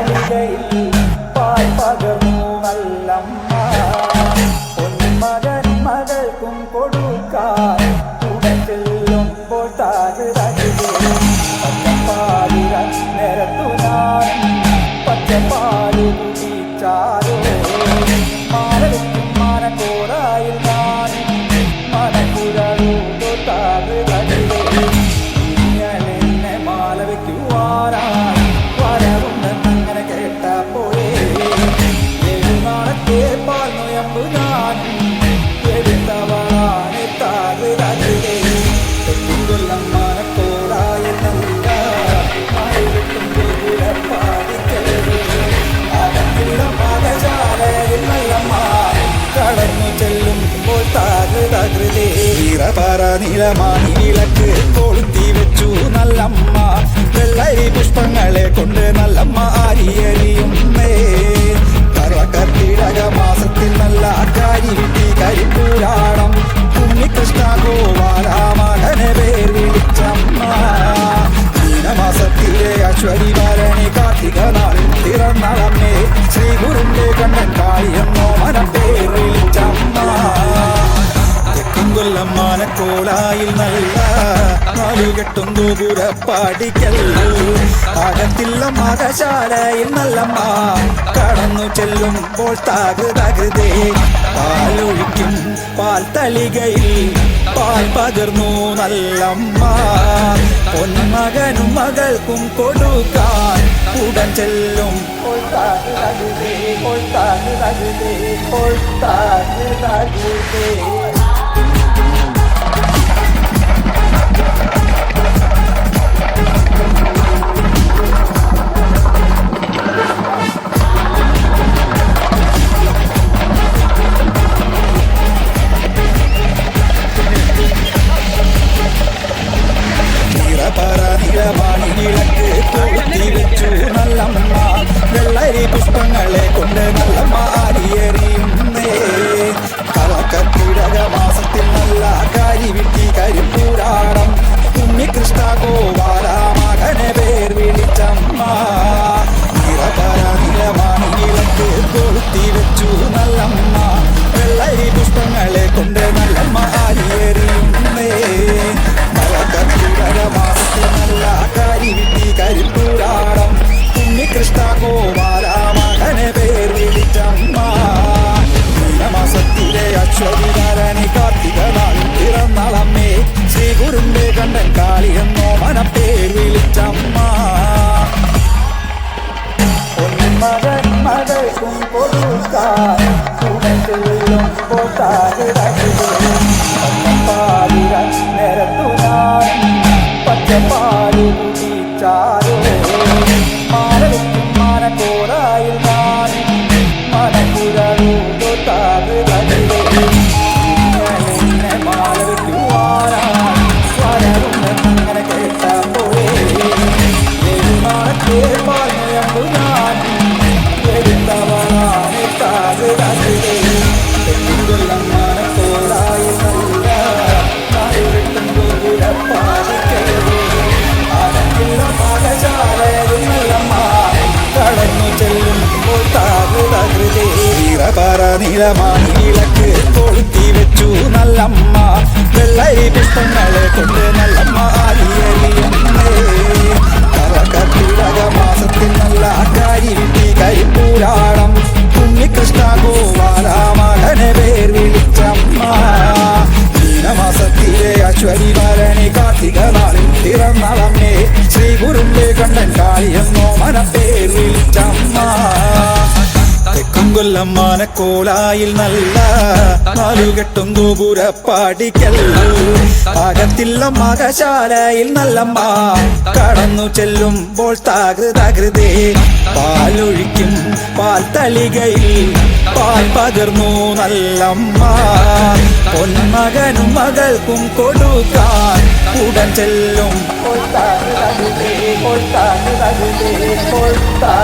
തളികയിൽ പാൽ പകർന്നു നല്ലമ്മ പൊന്മകൻ മകൾക്കും കൊടുക്കാൻ കൂടെ ചെല്ലുമ്പോൾ പച്ചപ്പാലിര നിരത്തു ഞാൻ പച്ചപ്പാലു കുടിച്ചാലോ മാനവയ്ക്കും മാനക്കോടായിൽ ഞാൻ മനക്കുരൂടോ താകൃതകിലെ മാല വയ്ക്കുവാനായി വരവുണ്ടെന്നങ്ങനെ കേട്ടപ്പോഴേ നാളത്തെ പാൽ നൊയമ്പു ഞാൻ എടുത്തവളാണ് താകൃതകിലെ കൊല്ലം മനക്കോടായ നല്ല കടന്നു ചെല്ലുമ്പോൾ താകൃതീറപറ നിലമാണി വിളക്ക് കൊളുത്തി വെച്ചു നല്ലമ്മ വെള്ളരി പുഷ്പങ്ങളെ കൊണ്ട് നല്ലമ്മ അരിയറിയുന്നേ കർക്കിടക മാസത്തിൽ നല്ല കാരി വിട്ടി കരിപ്പൂരാടം ഉണ്ണികൃഷ്ണ ഗോപാല മകനെ പേർ വിളിച്ചമ്മ മീനമാസത്തിലെ അശ്വതി ഭരണി കാർത്തിക നാളിൽ പിറന്നളമ്മേ ശ്രീഗുരുന്റെ കണ്ണൻ കാളിയെന്നോ മനം പേർ വിളിച്ചമ്മ തെക്കുംകൊല്ലം മാനക്കോലായിൽ നല്ല നാലുകെട്ടും ദൂപുരപ്പാടിക്കൽ അകത്തില്ല മകശാലയിൽ നല്ലമ്മ കടന്നു ചെല്ലുമ്പോൾ താകൃതേ പാലൊഴിക്കും പാൽ തളികയിൽ പാൽ പകർന്നു നല്ലമ്മ പൊന്മകനും മകൾക്കും കൊടുക്കാൻ ഉടൻ ചെല്ലും വിളക്ക് കൊളുത്തി വെച്ചു നല്ലമ്മ വെള്ളരി പുഷ്പങ്ങളെ കൊണ്ട് നല്ലമ്മ അരിയെറിയുന്നേ കർക്കിടക മാസത്തിൽ നല്ല കാരി വിട്ടി കരിപ്പൂരാടം ഉണ്ണികൃഷ്ണ ഗോപാല മകനെ പേർ വിളിച്ചമ്മ നിലമാണി വിളക്ക് കൊളുത്തി വെച്ചു നല്ലമ്മ വെള്ളരി പുഷ്പങ്ങളെ കൊണ്ട് നല്ലമ്മ അരിയെറിയുന്നേ കർക്കിടക മാസത്തിൽ നല്ല കാരി വിട്ടി കരിപ്പൂരാടം ഉണ്ണികൃഷ്ണ ഗോപാല മകനെ പേർ വിളിച്ചമ്മ മീനമാസത്തിലെ അശ്വതി ഭരണി കാർത്തിക നാളിൽ പിറന്നളമ്മേ ശ്രീഗുരുന്റെ കണ്ണൻ കാളിയെന്നോ മനപ്പേർ വിളിച്ചമ്മ പൊന്മകൻ മകൾക്കും കൊടുക്കാൻ കൂടെ ചെല്ലുമ്പോൾ പച്ചപ്പാലിര നിരത്തു ഞാൻ പച്ചപ്പാലു കുടിച്ചാലോ മാനവയ്ക്കും മാനക്കോടായിൽ ഞാൻ മനക്കുരൂടോ താകൃതകിലെ മാല വയ്ക്കുവാനായി വരവുണ്ടെന്നങ്ങനെ കേട്ടപ്പോഴേ നാളത്തെ പാൽ നൊയമ്പു ഞാൻ എടുത്തവളാണ് താകൃതകിലെ കൊല്ലം മനക്കോടായ നല്ല നാലുകെട്ടും കടന്നു ചെല്ലുമ്പോൾ താകൃതീറപറ നിലമാണി വിളക്ക് കൊളുത്തി വെച്ചു നല്ലമ്മ വെള്ളരി പുഷ്പങ്ങളെ കൊണ്ട് നല്ലമ്മ അരിയറിയുന്നേ കർക്കിടക മാസത്തിൽ നല്ല കാരി വിട്ടി കരിപ്പൂരാടം ഉണ്ണികൃഷ്ണ ഗോപാല മകനെ പേർ വിളിച്ചമ്മ മീനമാസത്തിലെ അശ്വതി ഭരണി കാർത്തിക നാളിൽ പിറന്നളമ്മേ ശ്രീഗുരുന്റെ കണ്ണൻ കാളിയെന്നോ മനപ്പേർ വിളിച്ചമ്മ തെക്കുംകൊല്ലം മാനക്കോലായിൽ നല്ല നാലുകെട്ടും ദൂപുരപ്പാടിക്കൽ അകത്തില്ല മകശാലയിൽ നല്ലമ്മ കടന്നു ചെല്ലുമ്പോൾ താകൃതേ പാലൊഴിക്കും പാൽ തളികയിൽ പാൽ പകർന്നു നല്ലമ്മ പൊന്മകനും മകൾക്കും കൊടുക്കാൻ ഉടൻ ചെല്ലും Porta,